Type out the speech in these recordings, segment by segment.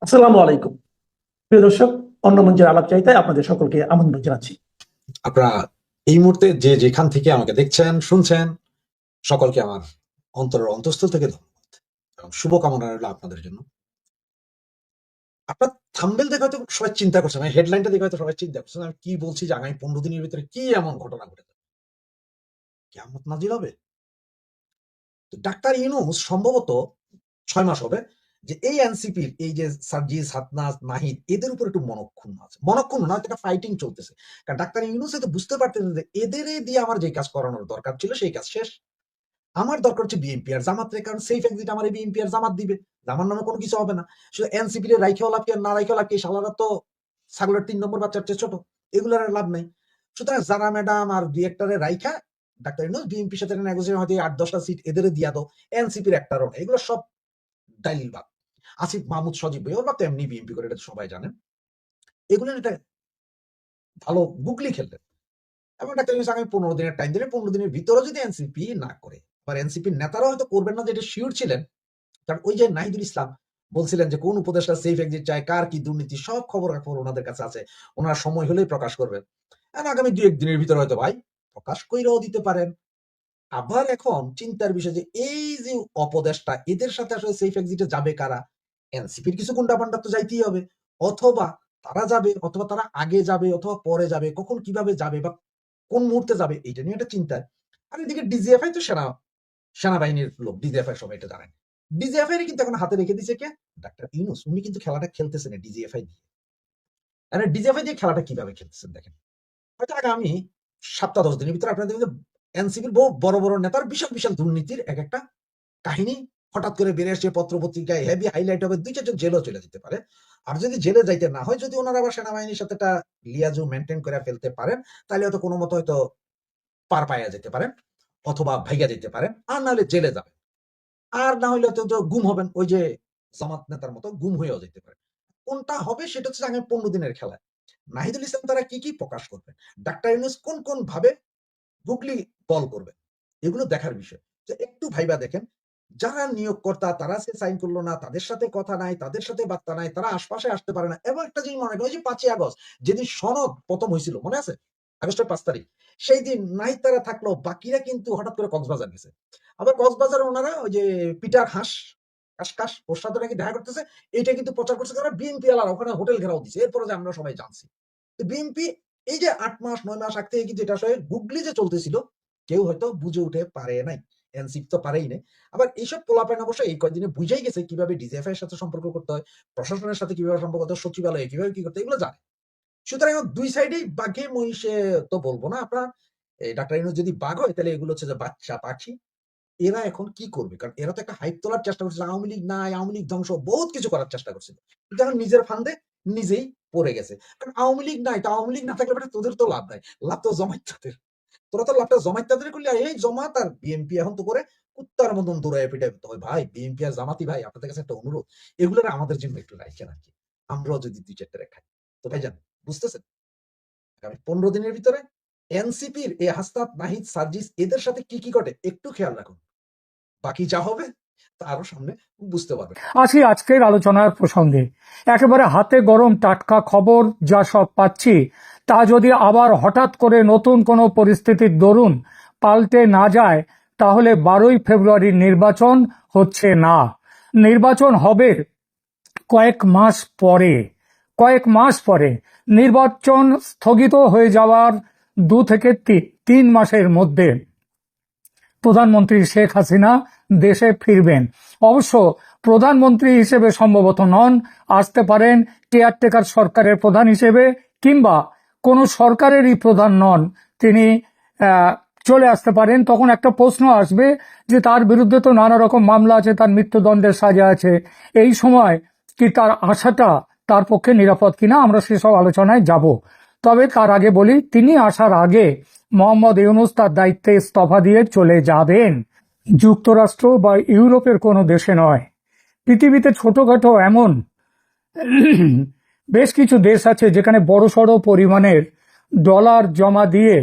আসসালামু আলাইকুম প্রিয় দর্শক। অন্য মঞ্চের আলাপচারিতায় আপনাদের সকলকে আমন্ত্রণ জানাচ্ছি। আপনারা এই মুহূর্তে যে যেখান থেকে আমাকে দেখছেন শুনছেন, সকলকে আমার অন্তরের অন্তঃস্থল থেকে ধন্যবাদ এবং শুভকামনা রইল আপনাদের জন্য। আপনার থাম্বনেল দেখে হয়তো সবাই চিন্তা করছেন, মানে হেডলাইনটা দেখে হয়তো সবাই চিন্তা করছেন আমি কি বলছি যে আগামী 15 দিনের ভিতরে কি এমন ঘটনা ঘটে যাবে, কিয়ামত নাজিল হবে। তো ডাক্তার ইউনূস সম্ভবত 6 মাস হবে যে এই এনসিপির এই যে সার্জিস, হাতনাজ, নাহিদ এদের উপর একটু মনক্ষুণ্ণ আছে। মনক্ষুণ্ণ না, একটা ফাইটিং চলতেছে। কারণ ডাক্তার ইউনূস হয়তো বুঝতে পারতেছেন যে এদের দিয়ে আমার যে কাজ করানোর দরকার ছিল সেই কাজ শেষ। আমার দরকার হচ্ছে বিএনপি আর জামাত রে, কারণ সেফ এক্সিট আমার বিএনপি আর জামাত দিবে, আমার নামে কোনো কিছু হবে না। শুধু এনসিপি রে রাইখেও লাভ কি আর না রাইখেও লাভ কি, শালারা তো ছাগলের 3 নম্বর বাচ্চার চেয়ে ছোট, এগুলোর আর লাভ নাই। সুতরাং যারা ম্যাডাম আর দুই একটারে রাইখা ডাক্তার ইউনূস বিএনপির সাথে নেগোসিয়েশন হয়তো 8-10টা সিট এদের দিয়া দাও, এনসিপির একটারও না, এগুলো সব ডাইল বাদ। আসিফ মাহমুদ সজীব ভাই ওর বাপ তো এমনি বিএনপি করে, এটা তো সবাই জানেন। এগুলো এটা ভালো গুগলি খেললেন এবং ডাক্তার ইউনূস আগামী 15 দিনের টাইম দিলে 15 দিনের ভিতরে যদি এনসিপি না করে, আবার এনসিপির নেতারা হয়তো করবেন না যেটা শিওর ছিলেন, কারণ ওই যে নাহিদুল ইসলাম বলছিলেন যে কোন উপদেষ্টা সেফ এক্সিট চায়, কার কি দুর্নীতি, সব খবর ওনাদের কাছে আছে, ওনার সময় হলেই প্রকাশ করবেন। আর আগামী 2-1 দিনের ভিতরে হয়তো ভাই প্রকাশ কইরাও দিতে পারেন। আবার এখন চিন্তার বিষয় যে এই যে অপদেষ্টা এদের সাথে আসলে সেফ এক্সিটে যাবে কারা, এনসিপির কিছু গুন্ডা পান্ডা তো যাইতেই হবে, অথবা তারা যাবে, অথবা তারা আগে যাবে, অথবা পরে যাবে, কখন কিভাবে যাবে বা কোন মুহূর্তে যাবে, এইটা নিয়ে একটা চিন্তায়। আর এদিকে ডিজিএফআই তো সেনাবাহিনীর লোক, ডিজিএফআই সবাই এটা জানেন। ডিজিএফআই কিন্তু এখন হাতে রেখে দিয়েছে কে, ডাক্তার ইউনূস। উনি কিন্তু খেলাটা খেলতেছেন ডিজিএফআই দিয়ে। আর ডিজিএফআই দিয়ে খেলাটা কিভাবে খেলতেছেন দেখেন। হয়তো আগামী 7-10 দিনের ভিতরে আপনারা দেখবেন যে এনসিপির বহু বড় বড় নেতার বিশাল বিশাল দুর্নীতির এক একটা কাহিনী হঠাৎ করে বেরিয়ে আসছে, পত্র পত্রিকায় হেভি হাইলাইট হবে, 2-4 জন জেলও চলে যেতে পারে। আর যদি জেলে যাইতে না হয়, যদি ওনারা আবার সেনাবাহিনীর সাথে একটা লিয়াজু মেনটেন করে ফেলতে পারেন, তাহলে হয়তো কোনো মতো হয়তো পার পাইয়া যেতে পারেন, অথবা ভাইয়া যেতে পারেন, আর নাহলে জেলে যাবেন। আর না হইলে তো গুম হবেন, ওই যে জামাত নেতার মতো গুম হয়েও যেতে পারে। কোনটা হবে সেটা হচ্ছে আগামী 15 দিনের খেলা। নাহিদুল ইসলাম তারা কি কি প্রকাশ করবেন, ডাক্তার ইউনূস কোন কোন ভাবে গুগলি বল করবেন, এগুলো দেখার বিষয়। যে একটু ভাইবা দেখেন, যারা নিয়োগকর্তা তারা আজকে সাইন করলো না, তাদের সাথে কথা নাই, তাদের সাথে বার্তা নাই, তারা আশপাশে আসতে পারে না। এবং একটা জিনিস মনে রাখেন, ওই যে 5ই আগস্ট যেদিন সনদ প্রথম হয়েছিল মনে আছে, আগস্টের 5 তারিখ, সেই দিন নাহিদ তারা থাকলো, বাকিরা কিন্তু হঠাৎ করে কক্সবাজার গেছে। আবার কক্সবাজারে ওনারা ওই যে পিটার কাশ ওর সাথে নাকি দেখা করতেছে, এটা কিন্তু প্রচার করছে কারণ বিএনপি আলারা ওখানে হোটেল ঘেরাও দিছে, এরপরে যে আমরা সবাই জানছি। তো বিএনপি এই যে 8 মাস 9 মাস আগ থেকে কিন্তু এটা আসলে গুগলি যে চলতেছিল, কেউ হয়তো বুঝে উঠে পারে নাই, এনসিপি তো পারেই নাই। আবার এইসব পোলাপাইন অবশ্য এই কয়েকদিনে বুঝেই গেছে কিভাবে ডিজিএফআই এর সাথে সম্পর্ক করতে হয়, প্রশাসনের সাথে কিভাবে সম্পর্ক করতে হয়, সচিবালয়ে কিভাবে কি করতে হয়, এগুলো জানে। সুতরাং দুই সাইডেই বাঘে মহিষে তো বলবো না, আপনার এই ডাক্তার ইউনূস যদি বাঘ হয় তাহলে এগুলো হচ্ছে যে বাচ্চা পাখি। এরা এখন কি করবে, কারণ এরা তো একটা হাইপ তোলার চেষ্টা করছিল, আওয়ামী লীগ নাই, আওয়ামী লীগ ধ্বংস, বহুত কিছু করার চেষ্টা করছিল, কিন্তু এখন নিজের ফান্দে নিজেই পড়ে গেছে। কারণ আওয়ামী লীগ নাই, তো আওয়ামী লীগ না থাকলে তোদের তো লাভ নাই, লাভ তো জমাইতাদের। তোরা তো লাভটা জমাইতাদের করলে, এই জমাত আর বিএনপি এখন তো করে কুত্তার মতন দৌড়ায় পিটাই হয়। ভাই বিএনপি আর জামাতি ভাই, আপনাদের কাছে একটা অনুরোধ, এগুলোর আমাদের জন্য একটু রাখেন আর কি, আমরাও যদি 2-4টা রেখাই। তো ভাই জান, বুঝতেছেন, আগামী 15 দিনের ভিতরে এনসিপির এই হাসনাত, নাহিদ, সার্জিস এদের সাথে কি কি ঘটে একটু খেয়াল রাখুন, বাকি যা হবে তা আরো সামনে বুঝতে পারবেন। আসি আজকের আলোচনার প্রসঙ্গে। একেবারে হাতে গরম টাটকা খবর যা সব পাচ্ছি, তা যদি আবার হঠাৎ করে নতুন কোনো পরিস্থিতির দরুন পাল্টে না যায়, তাহলে 12ই ফেব্রুয়ারির নির্বাচন হচ্ছে না। নির্বাচন হবে কয়েক মাস পরে। নির্বাচন স্থগিত হয়ে যাওয়ার 2 থেকে 3 মাসের মধ্যে প্রধানমন্ত্রী শেখ হাসিনা দেশে ফিরবেন। অবশ্য প্রধানমন্ত্রী হিসেবে সম্ভবত নন, আসতে পারেন কেয়ারটেকার সরকারের প্রধান হিসেবে, কিংবা কোনো সরকারেরই প্রধান নন, তিনি চলে আসতে পারেন। তখন একটা প্রশ্ন আসবে যে তার বিরুদ্ধে তো নানা রকম মামলা আছে, তার মৃত্যুদণ্ডের সাজা আছে, এই সময় কি তার আসাটা তার পক্ষে নিরাপদ কিনা, আমরা সেসব আলোচনায় যাব। তবে তার আগে বলি, তিনি আসার আগে মোহাম্মদ ইউনূস তার দায়িত্বে ইস্তফা দিয়ে চলে যাবেন। যুক্তরাষ্ট্র বা ইউরোপের কোনো দেশে নয়, পৃথিবীতে ছোটখাটো এমন বেশ কিছু দেশ আছে যেখানে বড়সড় পরিমাণের ডলার জমা দিয়ে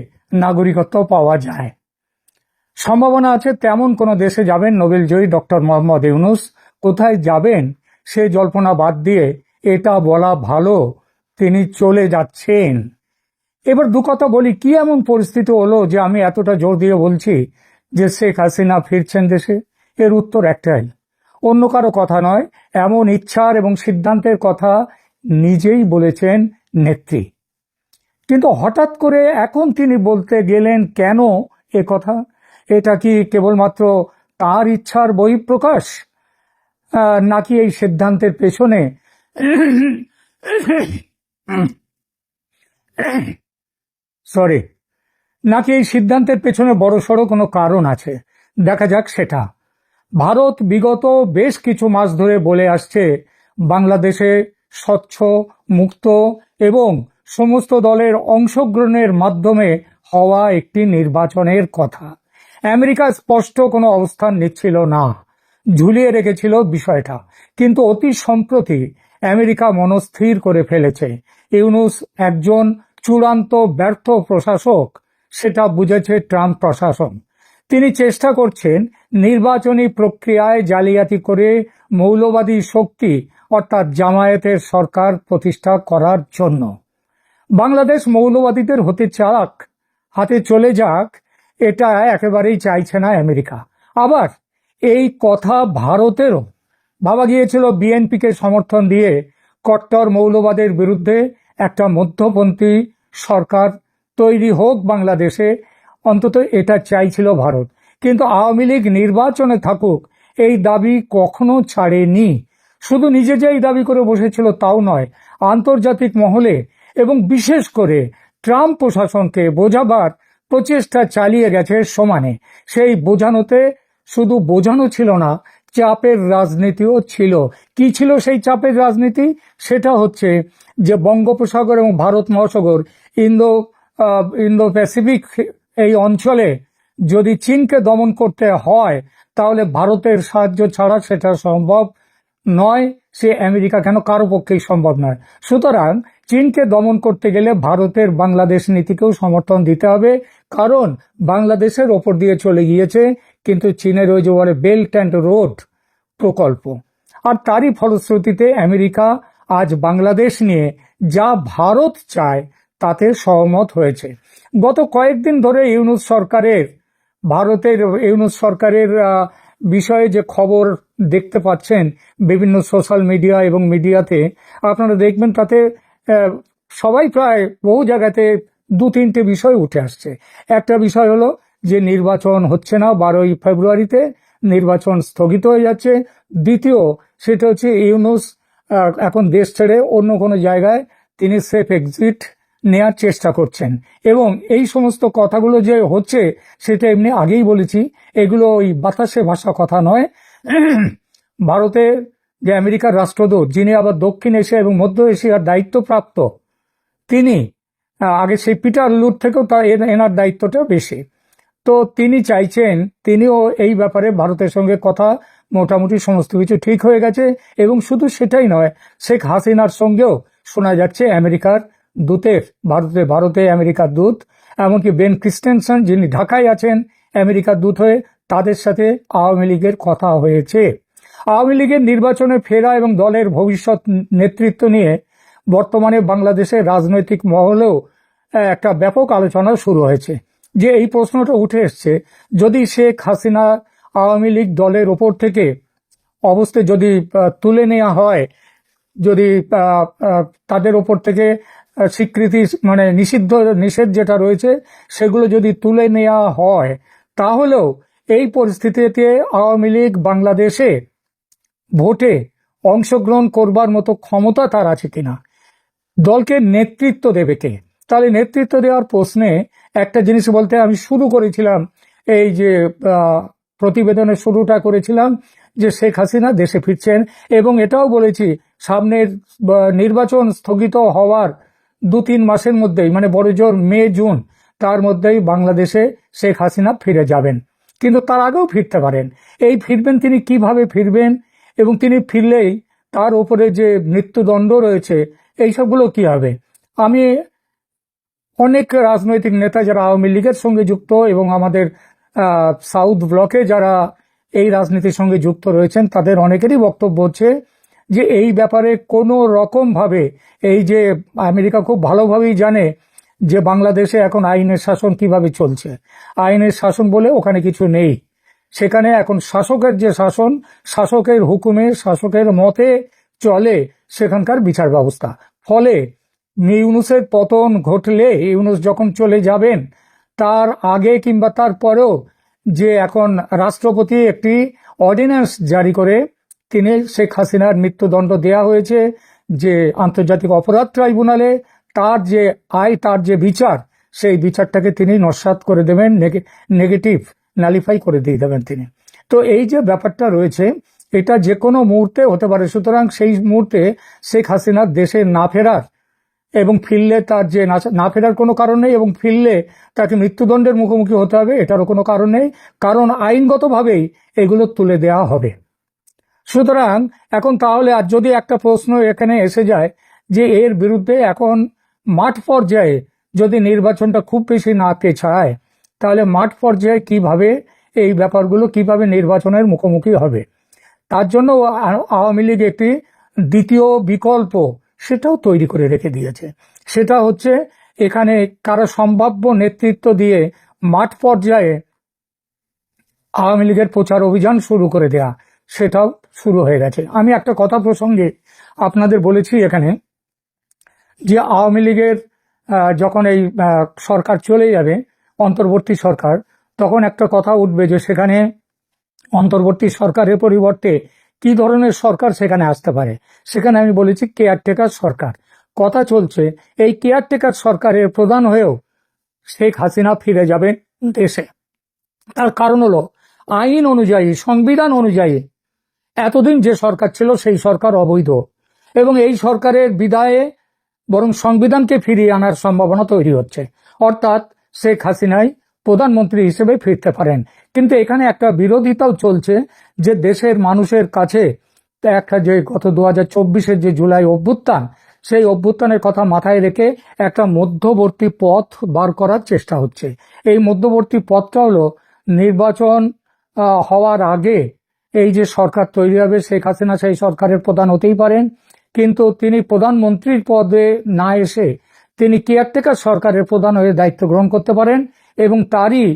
নাগরিকত্ব পাওয়া যায়। সম্ভাবনা আছে তেমন কোনো দেশে যাবেন নোবেলজয়ী ডক্টর মোহাম্মদ ইউনূস। কোথায় যাবেন সে জল্পনা বাদ দিয়ে এটা বলা ভালো তিনি চলে যাচ্ছেন। এবার দু কথা বলি, কি এমন পরিস্থিতি হলো যে আমি এতটা জোর দিয়ে বলছি যে শেখ হাসিনা ফিরছেন দেশে? এর উত্তর একটাই, অন্য কারো কথা নয়, এমন ইচ্ছার এবং সিদ্ধান্তের কথা নিজেই বলেছেন নেত্রী। কিন্তু হঠাৎ করে এখন তিনি বলতে গেলেন কেন এ কথা? এটা কি কেবলমাত্র তার ইচ্ছার বহিঃপ্রকাশ, নাকি এই সিদ্ধান্তের পেছনে সরি নাকি এই সিদ্ধান্তের পেছনে বড়সড় কোনো কারণ আছে? দেখা যাক সেটা। ভারত বিগত বেশ কিছু মাস ধরে বলে আসছে বাংলাদেশে স্বচ্ছ, মুক্ত এবং সমস্ত দলের অংশগ্রহণের মাধ্যমে হওয়া একটি নির্বাচনের কথা। আমেরিকা স্পষ্ট কোনো অবস্থান নিচ্ছিল না, ঝুলিয়ে রেখেছিল বিষয়টা। কিন্তু অতি সম্প্রতি আমেরিকা মনস্থির করে ফেলেছে। ইউনূস একজন চূড়ান্ত ব্যর্থ প্রশাসক, সেটা বুঝেছে ট্রাম্প প্রশাসন। তিনি চেষ্টা করছেন নির্বাচনী প্রক্রিয়ায় জালিয়াতি করে মৌলবাদী শক্তি অর্থাৎ জামায়াতের সরকার প্রতিষ্ঠা করার জন্য। বাংলাদেশ মৌলবাদীদের হাতে চলে যাক, এটা একেবারেই চাইছে না আমেরিকা। আবার এই কথা ভারতেরও ভাবা গিয়েছিল বিএনপিকে সমর্থন দিয়ে কট্টর মৌলবাদের বিরুদ্ধে একটা মধ্যপন্থী সরকার তৈরি হোক বাংলাদেশে, অন্তত এটা চাইছিল ভারত। কিন্তু আওয়ামী লীগ নির্বাচনে থাকুক এই দাবি কখনো ছাড়েনি। শুধু নিজে যে এই দাবি করে বসেছিল তাও নয়, আন্তর্জাতিক মহলে এবং বিশেষ করে ট্রাম্প প্রশাসনকে বোঝাবার প্রচেষ্টা চালিয়ে গেছে সমানে। সেই বোঝানোতে শুধু বোঝানো ছিল না, চাপের রাজনীতিও ছিল। কি ছিল সেই চাপের রাজনীতি? সেটা হচ্ছে যে বঙ্গোপসাগর এবং ভারত মহাসাগর, ইন্দো প্যাসিফিক এই অঞ্চলে যদি চীনকে দমন করতে হয় তাহলে ভারতের সাহায্য ছাড়া সেটা সম্ভব নয়। সে আমেরিকা কেন, কারো পক্ষেই সম্ভব নয়। সুতরাং চীনকে দমন করতে গেলে ভারতের বাংলাদেশ নীতিকেও সমর্থন দিতে হবে, কারণ বাংলাদেশের ওপর দিয়ে চলে গিয়েছে কিন্তু চীনের ওই যে বলে বেল্ট অ্যান্ড রোড প্রকল্প। আর তারই ফলশ্রুতিতে আমেরিকা আজ বাংলাদেশ নিয়ে যা ভারত চায় তাতে সহমত হয়েছে। গত কয়েকদিন ধরে ইউনূস সরকারের বিষয়ে যে খবর দেখতে পাচ্ছেন বিভিন্ন সোশ্যাল মিডিয়া এবং মিডিয়াতে, আপনারা দেখবেন তাতে সবাই প্রায় বহু জায়গাতে দু তিনটে বিষয় উঠে আসছে। একটা বিষয় হলো যে নির্বাচন হচ্ছে না, 12ই ফেব্রুয়ারিতে নির্বাচন স্থগিত হয়ে যাচ্ছে। দ্বিতীয় সেটা হচ্ছে ইউনূস এখন দেশ ছেড়ে অন্য কোনো জায়গায় তিনি সেফ এক্সিট নেয়ার চেষ্টা করছেন। এবং এই সমস্ত কথাগুলো যে হচ্ছে সেটা এমনি আগেই বলেছি, এগুলো ওই বাতাসে ভাসা কথা নয়। ভারতের যে আমেরিকার রাষ্ট্রদূত, যিনি আবার দক্ষিণ এশিয়া এবং মধ্য এশিয়ার দায়িত্বপ্রাপ্ত, তিনি আগে সেই পিটার লুট থেকেও এনার দায়িত্বটা বেশি। তো তিনি চাইছেন, তিনিও এই ব্যাপারে ভারতের সঙ্গে কথা মোটামুটি সমস্ত কিছু ঠিক হয়ে গেছে। এবং শুধু সেটাই নয়, শেখ হাসিনার সঙ্গেও শোনা যাচ্ছে আমেরিকার দূতের, ভারতে আমেরিকার দূত, এমনকি বেন ক্রিস্টেনসন যিনি ঢাকায় আছেন আমেরিকার দূত হয়ে, তাদের সাথে আওয়ামী লীগের কথা হয়েছে। আওয়ামী লীগের নির্বাচনে ফেরা এবং দলের ভবিষ্যৎ নেতৃত্ব নিয়ে বর্তমানে বাংলাদেশের রাজনৈতিক মহলেও একটা ব্যাপক আলোচনা শুরু হয়েছে। যে এই প্রশ্নটা উঠে এসছে, যদি শেখ হাসিনা আওয়ামী লীগ দলের ওপর থেকে অবস্থা যদি তুলে নেওয়া হয়, যদি তাদের ওপর থেকে স্বীকৃতি মানে নিষেধ যেটা রয়েছে সেগুলো যদি তুলে নেওয়া হয়, তাহলেও এই পরিস্থিতিতে আওয়ামী লীগ বাংলাদেশে ভোটে অংশগ্রহণ করবার মতো ক্ষমতা তার আছে কিনা, দলকে নেতৃত্ব দেবে কে? তাহলে নেতৃত্ব দেওয়ার প্রশ্নে একটা জিনিস বলতে আমি শুরু করেছিলাম, এই যে প্রতিবেদনের শুরুটা করেছিলাম যে শেখ হাসিনা দেশে ফিরছেন, এবং এটাও বলেছি সামনের নির্বাচন স্থগিত হওয়ার 2-3 মাসের মধ্যেই, মানে বড় জোর মে জুন, তার মধ্যেই বাংলাদেশে শেখ হাসিনা ফিরে যাবেন। কিন্তু তার আগেও ফিরতে পারেন। এই ফিরবেন তিনি কিভাবে ফিরবেন, এবং তিনি ফিরলেই তার উপরে যে মৃত্যুদণ্ড রয়েছে এইসবগুলো কি হবে? আমি অনেক রাজনৈতিক নেতা যারা আওয়ামী লীগের সঙ্গে যুক্ত এবং আমাদের সাউথ ব্লকে যারা এই রাজনীতির সঙ্গে যুক্ত রয়েছেন, তাদের অনেকেরই বক্তব্য হচ্ছে যে এই ব্যাপারে কোনো রকম ভাবে, এই যে আমেরিকা খুব ভালোভাবেই জানে যে বাংলাদেশে এখন আইনের শাসন কিভাবে চলছে। আইনের শাসন বলে ওখানে কিছু নেই। সেখানে এখন শাসকের যে শাসন, শাসকের হুকুমে, শাসকের মতে চলে সেখানকার বিচার ব্যবস্থা। ফলে ইউনূসের পতন ঘটলে, ইউনূস যখন চলে যাবেন তার আগে কিংবা তার পরেও যে এখন রাষ্ট্রপতি একটি অর্ডিন্যান্স জারি করে তিনি শেখ হাসিনার মৃত্যুদণ্ড দেয়া হয়েছে যে আন্তর্জাতিক অপরাধ ট্রাইব্যুনালে, তার যে তার যে বিচার, সেই বিচারটাকে তিনি নস্যাৎ করে দেবেন, নেগেটিভ নালিফাই করে দিয়ে দেবেন তিনি। তো এই যে ব্যাপারটা রয়েছে এটা যে কোনো মুহূর্তে হতে পারে। সুতরাং সেই মুহূর্তে শেখ হাসিনার দেশে না ফেরার এবং ফিরলে তার যে না ফেরার কোনো কারণ নেই, এবং ফিরলে তাকে মৃত্যুদণ্ডের মুখোমুখি হতে হবে এটারও কোনো কারণ নেই, কারণ আইনগতভাবেই এগুলো তুলে দেওয়া হবে। সুতরাং এখন তাহলে আর যদি একটা প্রশ্ন এখানে এসে যায় যে এর বিরুদ্ধে এখন মাঠ পর্যায়ে যদি নির্বাচনটা খুব বেশি না পেছায়, তাহলে মাঠ পর্যায়ে কিভাবে এই ব্যাপারগুলো কিভাবে নির্বাচনের মুখোমুখি হবে, তার জন্য আওয়ামী লীগ একটি দ্বিতীয় বিকল্প সেটাও তৈরি করে রেখে দিয়েছে। সেটা হচ্ছে এখানে কারো সম্ভাব্য নেতৃত্ব দিয়ে মাঠ পর্যায়ে আওয়ামী লীগের প্রচার অভিযান শুরু করে দেয়া, সেটাও শুরু হয়ে গেছে। আমি একটা কথা প্রসঙ্গে আপনাদের বলেছি এখানে যে আওয়ামী লীগের যখন এই সরকার চলে যাবে, অন্তর্বর্তী সরকার, তখন একটা কথা উঠবে যে সেখানে অন্তর্বর্তী সরকারের পরিবর্তে কি ধরনের সরকার সেখানে আসতে পারে। সেখানে আমি বলেছি কেয়ারটেকার সরকার। কথা চলছে এই কেয়ারটেকার সরকারের প্রধান হয়েও শেখ হাসিনা ফিরে যাবেন দেশে। তার কারণ হলো আইন অনুযায়ী, সংবিধান অনুযায়ী এতদিন যে সরকার ছিল সেই সরকার অবৈধ, এবং এই সরকারের বিদায়ে বরং সংবিধানকে ফিরিয়ে আনার সম্ভাবনা তৈরি হচ্ছে। অর্থাৎ শেখ হাসিনাই প্রধানমন্ত্রী হিসেবে ফিরতে পারেন। কিন্তু এখানে একটা বিরোধিতাও চলছে যে দেশের মানুষের কাছে একটা যে গত 2024-এর যে জুলাই অভ্যুত্থান, সেই অভ্যুত্থানের কথা মাথায় রেখে একটা মধ্যবর্তী পথ বার করার চেষ্টা হচ্ছে। এই মধ্যবর্তী পথটা হলো নির্বাচন হওয়ার আগে এই যে সরকার তৈরি হবে, শেখ হাসিনা সেই সরকারের প্রধান হতেই পারেন, কিন্তু তিনি প্রধানমন্ত্রীর পদে না এসে তিনি কেয়ারটেকার সরকারের প্রধান হয়ে দায়িত্ব গ্রহণ করতে পারেন, এবং তারই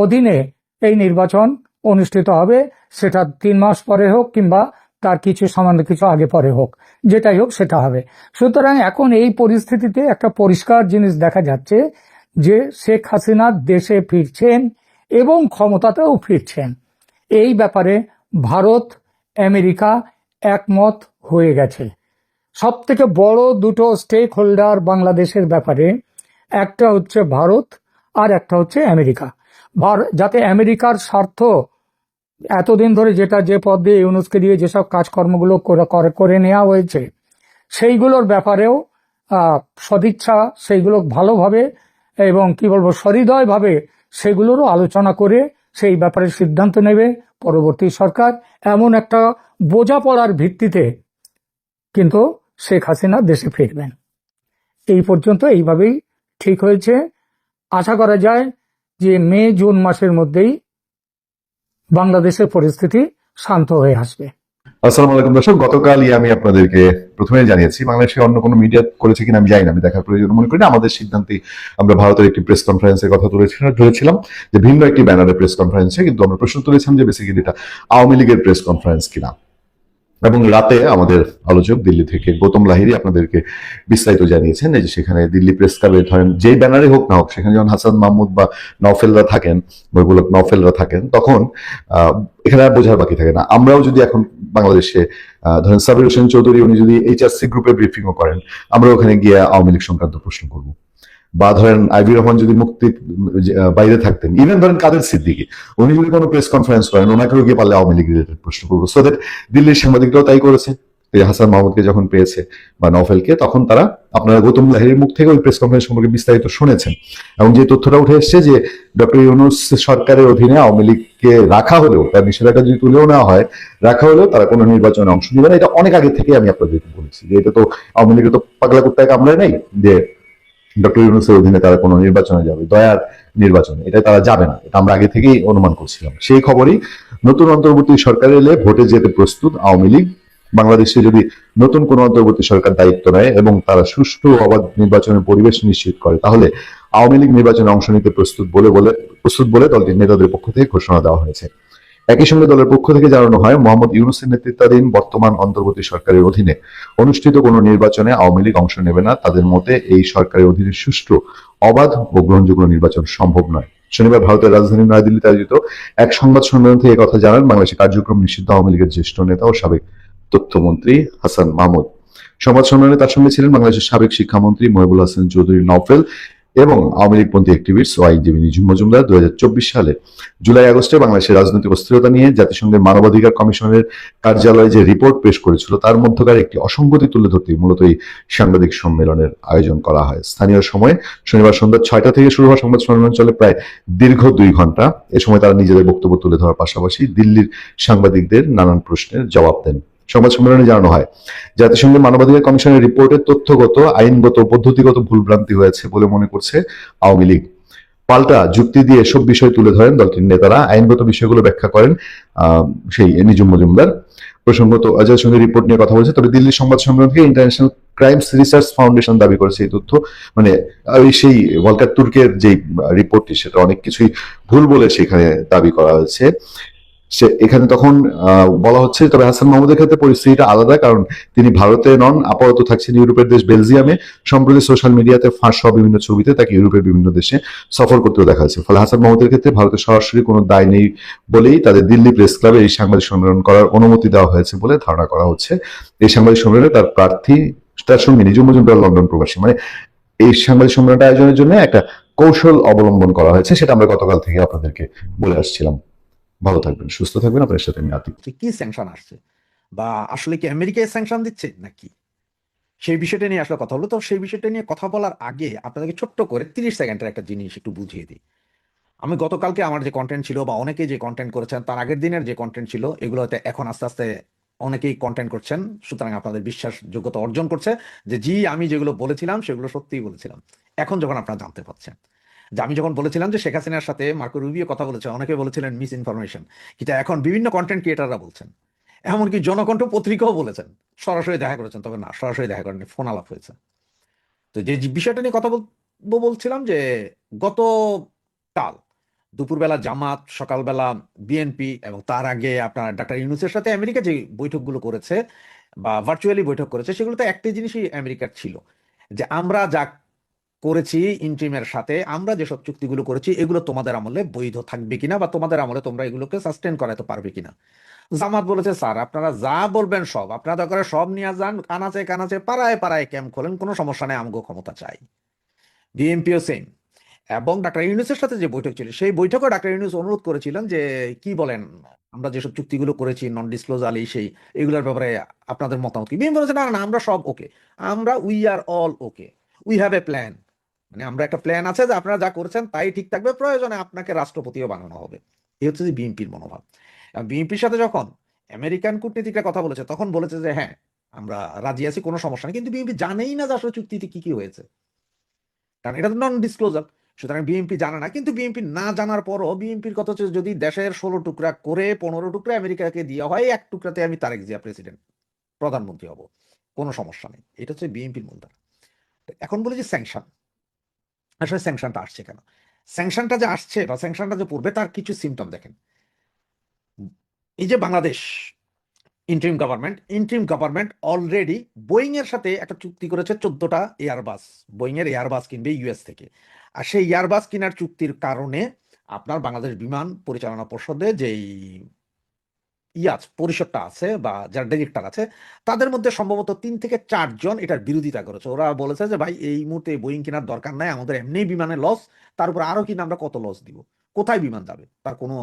অধীনে এই নির্বাচন অনুষ্ঠিত হবে। সেটা 3 মাস পরে হোক কিংবা তার কিছু সামান্য কিছু আগে পরে হোক, যেটাই হোক সেটা হবে। সুতরাং এখন এই পরিস্থিতিতে একটা পরিষ্কার জিনিস দেখা যাচ্ছে যে শেখ হাসিনা দেশে ফিরছেন এবং ক্ষমতাতেও ফিরছেন। এই ব্যাপারে ভারত, আমেরিকা একমত হয়ে গেছে। সব থেকে বড় দুটো স্টেক হোল্ডার বাংলাদেশের ব্যাপারে, একটা হচ্ছে ভারত আর একটা হচ্ছে আমেরিকা। যাতে আমেরিকার স্বার্থ এতদিন ধরে যেটা যে পদ দিয়ে ইউনূসকে দিয়ে যেসব কাজকর্মগুলো করে নেওয়া হয়েছে সেইগুলোর ব্যাপারেও সদিচ্ছা, সেইগুলো ভালোভাবে এবং কি বলবো সহৃদয়ভাবে সেগুলোরও আলোচনা করে সেই ব্যাপারে সিদ্ধান্ত নেবে পরবর্তী সরকার। এমন একটা বোঝাপড়ার ভিত্তিতে কিন্তু শেখ হাসিনা দেশে ফিরবেন। এই পর্যন্ত এইভাবেই ঠিক হয়েছে। আশা করা যায় যে মে-জুন মাসের মধ্যেই বাংলাদেশের পরিস্থিতি শান্ত হয়ে আসবে। আসসালামু আলাইকুম দর্শক, গতকালই আমি আপনাদেরকে প্রথমে জানিয়েছি, বাংলাদেশে অন্য কোনো মিডিয়া করেছে কিনা আমি জানি না, আমি দেখার প্রয়োজন মনে করি না। আমাদের সিদ্ধান্তে আমরা ভারতের একটি প্রেস কনফারেন্সের কথা তুলেছিলাম যে ভিন্ন একটি ব্যানারে প্রেস কনফারেন্সে, কিন্তু আমরা প্রশ্ন তুলেছিলাম যে বেসিক্যালি এটা আওয়ামী লীগের প্রেস কনফারেন্স কিনা। এবং রাতে আমাদের আলোচক দিল্লি থেকে গৌতম লাহিড়ী আপনাদেরকে বিস্তারিত জানিয়েছেন যে সেখানে দিল্লি প্রেস ক্লাবে ধরেন যেই ব্যানারে হোক না হোক, সেখানে যখন হাসান মাহমুদ বা নওফেলরা থাকেন, মহিবুলক নওফেলরা থাকেন, তখন এখানে আর বোঝার বাকি থাকে না। আমরাও যদি এখন বাংলাদেশে ধরেন সাবির হোসেন চৌধুরী উনি যদি HRC গ্রুপে ব্রিফিংও করেন, আমরা ওখানে গিয়ে আওয়ামী লীগ সংক্রান্ত প্রশ্ন করবো। বা ধরেন আইবি রহমান যদি মুক্তি বাইরে থাকতেন, ইভেন ধরেন কাদের সিদ্দিকী উনি যদি কোনো প্রেস কনফারেন্স করেন, ওনাকেও গিয়ে পারলে আওয়ামী লীগ রিলেটেড প্রশ্ন করবো। সো দ্যাট দিল্লির সাংবাদিকরাও তাই করেছে। হাসান মাহমুদকে যখন পেয়েছে বা নওফেলকে, তখন তারা আপনারা গৌতম লাহিড়ীর মুখ থেকে ওই প্রেস কনফারেন্স সম্পর্কে বিস্তারিত শুনেছেন। এবং যে তথ্যটা উঠে এসছে যে ডক্টর ইউনূস সরকারের অধীনে আওয়ামী লীগকে রাখা হলেও, তার নিষেধাজ্ঞা যদি তুলেও নেওয়া হয়, রাখা হলেও তারা কোনো নির্বাচনে অংশ নেবে না। এটা অনেক আগে থেকে আমি আপনাদেরকে বলেছি যে এটা তো আওয়ামী লীগের তো পাগলা কুত্তায় কামড়ায় নাই যে ডক্টর ইউনূসের অধীনে তারা কোনো নির্বাচনে যাবে, দয়ার নির্বাচনে এটা তারা যাবে না। এটা আমরা আগে থেকেই অনুমান করছিলাম। সেই খবরই নতুন অন্তর্বর্তী সরকার এলে ভোটে যেতে প্রস্তুত আওয়ামী লীগ বাংলাদেশে যদি নতুন কোন অন্তর্বর্তী সরকার দায়িত্ব নেয় এবং তারা সুষ্ঠু ও অবাধ নির্বাচনের পরিবেশ নিশ্চিত করে, তাহলে আওয়ামী লীগ নির্বাচনে অংশ নিতে প্রস্তুত বলে দলটির নেতাদের পক্ষ থেকে ঘোষণা দেওয়া হয়েছে। একই সঙ্গে দলের পক্ষ থেকে জানানো হয়, মোহাম্মদ ইউনূসের নেতৃত্বাধীন বর্তমান অন্তর্বর্তী সরকারের অধীনে অনুষ্ঠিত কোনো নির্বাচনে আওয়ামী লীগ অংশ নেবে না। তাদের মতে এই সরকারের অধীনে সুষ্ঠু, অবাধ ও গ্রহণযোগ্য নির্বাচন সম্ভব নয়। শনিবার ভারতের রাজধানী নয়াদিল্লিতে আয়োজিত এক সংবাদ সম্মেলন থেকে কথা জানান বাংলাদেশের কার্যক্রম নিষিদ্ধ আওয়ামী লীগের জ্যেষ্ঠ নেতা ও সাবেক তথ্যমন্ত্রী হাসান মাহমুদ। সংবাদ সম্মেলনে তার সঙ্গে ছিলেন বাংলাদেশের সাবেক শিক্ষামন্ত্রী মহিবুল হাসান চৌধুরী নওফেল এবং আওয়ামী লীগপন্থী অ্যাক্টিভিস্ট ও আইনজীবী নিঝুম মজুমদার। 2024 সালে জুলাই আগস্টে বাংলাদেশের রাজনৈতিক অস্থিরতা নিয়ে জাতিসংঘের মানবাধিকার কমিশনের কার্যালয়ে যে রিপোর্ট পেশ করেছিল তার মধ্যকার একটি অসঙ্গতি তুলে ধরতে মূলত এই সাংবাদিক সম্মেলনের আয়োজন করা হয়। স্থানীয় সময় শনিবার সন্ধ্যা 6টা থেকে শুরু হওয়া সংবাদ সম্মেলন চলে প্রায় দীর্ঘ 2 ঘন্টা। এ সময় তারা নিজেদের বক্তব্য তুলে ধরার পাশাপাশি দিল্লির সাংবাদিকদের নানান প্রশ্নের জবাব দেন। সংবাদ সম্মেলনে জানানো হয়, জাতিসংঘের মানবাধিকার কমিশনের রিপোর্টে তথ্যগত, আইনগত, পদ্ধতিগত ভুলভ্রান্তি হয়েছে বলে মনে করছে আওয়ামী লীগ। পাল্টা যুক্তি দিয়ে এসব বিষয় তুলে ধরেন দলটির নেতারা। আইনগত বিষয়গুলো ব্যাখ্যা করেন সেই নিঝুম মজুমদার। প্রসঙ্গত জাতিসংঘের রিপোর্ট নিয়ে কথা বলছে। তবে দিল্লির সংবাদ সম্মেলন থেকে ইন্টারন্যাশনাল ক্রাইমস রিসার্চ ফাউন্ডেশন দাবি করেছে এই তথ্য, মানে সেই ভলকার তুর্কের যে রিপোর্টটি সেটা অনেক কিছুই ভুল বলে সেখানে দাবি করা হয়েছে। এখানে তখন বলা হচ্ছে, তবে হাসান মাহমুদের ক্ষেত্রে পরিস্থিতিটা আলাদা, কারণ তিনি ভারতে নন, আপাতত থাকছেন ইউরোপের দেশ বেলজিয়ামে। সম্প্রতি সোশ্যাল মিডিয়াতে ফাঁস হওয়া বিভিন্ন ছবিতে তাকে ইউরোপের বিভিন্ন দেশে সফর করতেও দেখা যাচ্ছে। ফলে হাসান মাহমুদের ক্ষেত্রে ভারতের সরাসরি কোনো দায় নেই বলেই তাদের দিল্লি প্রেস ক্লাবে এই সাংবাদিক সম্মেলন করার অনুমতি দেওয়া হয়েছে বলে ধারণা করা হচ্ছে। এই সাংবাদিক সম্মেলনে তার প্রার্থী, তার সঙ্গে নিঝুম মজুমদার লন্ডন প্রবাসী, মানে এই সাংবাদিক সম্মেলনটা আয়োজনের জন্য একটা কৌশল অবলম্বন করা হয়েছে, সেটা আমরা গতকাল থেকে আপনাদেরকে বলে আসছিলাম। ভালো থাকবেন, সুস্থ থাকবেন। আপনার সাথে আমি আতিক। কি স্যাংশন আসছে, বা আসলে কি আমেরিকায় স্যাংশন দিচ্ছে নাকি, সেই বিষয়টা নিয়ে আসলে কথা হলো। তো সেই বিষয়টা নিয়ে কথা বলার আগে আপনাদেরকে ছোট্ট করে 30 সেকেন্ডের একটা জিনিস একটু বুঝিয়ে দিই। আমি গতকালকে আমার যে কন্টেন্ট ছিল, বা অনেকে যে কন্টেন্ট করেছেন, তার আগের দিনের যে কন্টেন্ট ছিল, এগুলোতে এখন আস্তে আস্তে অনেকেই কন্টেন্ট করছেন, সুতরাং আপনাদের বিশ্বাসযোগ্যতা অর্জন করছে যে জি, আমি যেগুলো বলেছিলাম সেগুলো সত্যিই বলেছিলাম। এখন যখন আপনারা জানতে পারছেন যে আমি যখন বলেছিলাম যে শেখ হাসিনার সাথে মার্কো রুবিও কথা বলেছে, অনেকে বলেছিলেন মিস ইনফরমেশন, কিন্তু এখন বিভিন্ন কন্টেন্ট ক্রিয়েটাররা বলছেন, এমনকি জনকণ্ঠ পত্রিকাও বলেছেন সরাসরি দেখা করেছেন। তবে না, সরাসরি দেখা করেনি, ফোন আলাপ হয়েছে। তো যে বিষয়টা নিয়ে কথা বলছিলাম যে গতকাল দুপুরবেলা জামাত, সকালবেলা বিএনপি, এবং তার আগে আপনার ডাক্তার ইউনূসের সাথে আমেরিকা যে বৈঠকগুলো করেছে বা ভার্চুয়ালি বৈঠক করেছে, সেগুলোতে একটি জিনিসই আমেরিকার ছিল, যে আমরা যা করেছি ইন্ট্রিমের সাথে, আমরা যেসব চুক্তিগুলো করেছি এগুলো তোমাদের আমলে বৈধ থাকবে কিনা, বা তোমাদের আমলে তোমরা এগুলোকে সাস্টেন করাতে পারবে কিনা। জামাত বলেছে, স্যার আপনারা যা বলবেন সব, আপনারা দরকার সব নিয়ে যান, কানাচে কানাচে পাড়ায় পাড়ায় ক্যাম্প খোলেন, কোনো সমস্যা নেই, আমগো ক্ষমতা চাই। বিএনপিও সেম। এবং ডাক্তার ইউনূসের সাথে যে বৈঠক ছিল, সেই বৈঠকে ডাক্তার ইউনূস অনুরোধ করেছিলেন যে কি বলেন, আমরা যেসব চুক্তিগুলো করেছি নন ডিসক্লোজার সেই এগুলোর ব্যাপারে আপনাদের মতামত কি। বিএনপি বলেছে, না না, আমরা সব ওকে, আমরা we are all okay, we have a plan, মানে আমরা একটা প্ল্যান আছে যে আপনারা যা করেছেন তাই ঠিক থাকবে, প্রয়োজনে আপনাকে রাষ্ট্রপতিও বানানো হবে। এই হচ্ছে যে বিএনপির মনোভাব। বিএনপির সাথে যখন আমেরিকান কূটনীতিকরা কথা বলেছে, তখন বলেছে যে হ্যাঁ আমরা রাজি আছি, কোনো সমস্যা নেই, কিন্তু বিএনপি জানেই না যে আসলে চুক্তিতে কি কি হয়েছে, কারণ এটা তো নন ডিসক্লোজার। সুতরাং বিএনপি জানে না। কিন্তু বিএনপি না জানার পরও বিএনপির কথা হচ্ছে, যদি দেশের 16 টুকরা করে 15 টুকরা আমেরিকাকে দেওয়া হয়, এক টুকরাতে আমি তারেক জিয়া প্রেসিডেন্ট, প্রধানমন্ত্রী হব, কোনো সমস্যা নেই। এটা হচ্ছে বিএনপির মূলধারা। এখন বলি যে স্যাংশন, আসলে স্যাংশনটা আসছে কেন? স্যাংশনটা যে আসছে বা স্যাংশনটা যে পড়বে, তার কিছু সিমটম দেখেন। এই যে Bangladesh interim government already Boeing এর সাথে একটা চুক্তি করেছে, 14টা এয়ারবাস, বোয়িং এর এয়ারবাস কিনবে ইউএস থেকে। আর সেই এয়ারবাস কেনার চুক্তির কারণে আপনার বাংলাদেশ বিমান পরিচালনা পর্ষদে যেই পরিষদটা আছে বা যারা ডিরেক্টর আছে, তাদের মধ্যে সম্ভবত 3 থেকে 4 জন এটার বিরোধিতা করেছে। ওরা বলেছে যে ভাই এই মুহূর্তে বোয়িং কেনার দরকার নাই, আমাদের এমনি বিমানে লস, তার উপর আরো কিনা আমরা কত লস দিব, কোথায় বিমান যাবে তার কোনো